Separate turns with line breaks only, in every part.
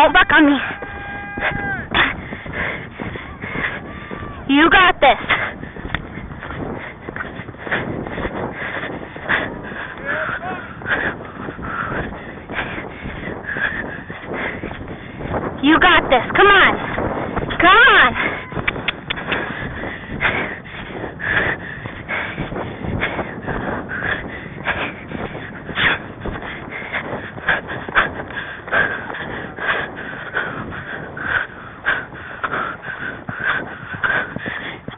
Don't buck on me. You got this. You got this. Come on. Come on.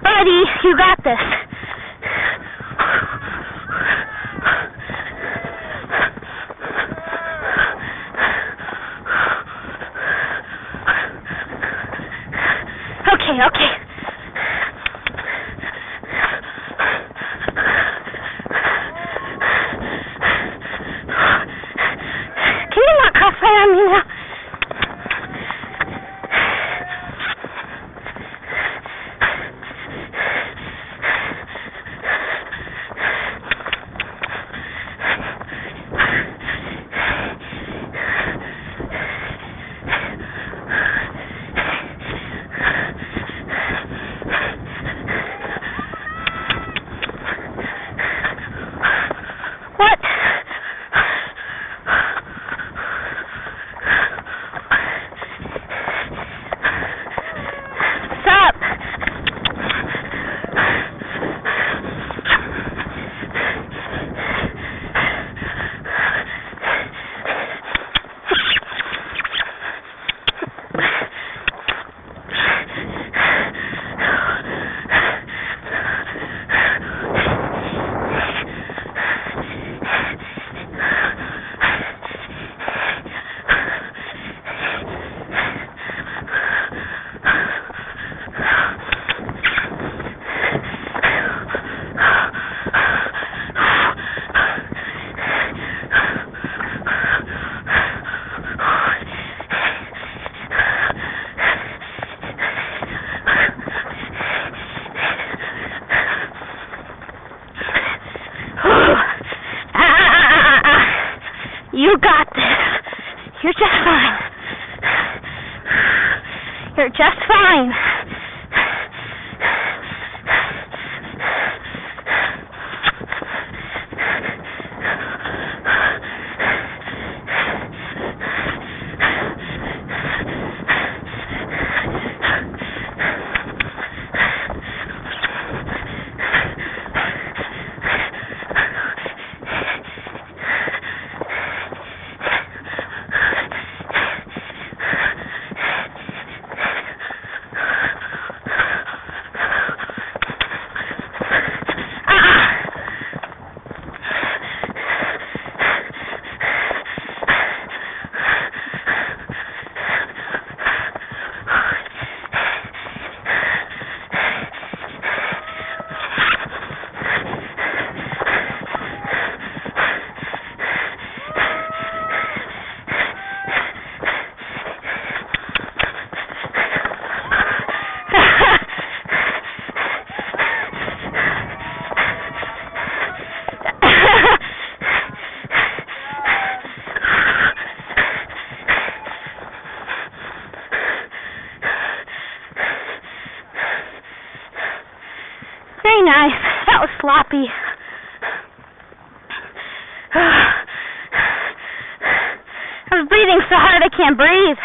Buddy, you got this. Okay. Can you not crossfire on me now? What? What's up? You got this. You're just fine. You're just fine. Very nice. That was sloppy. I was breathing so hard I can't breathe.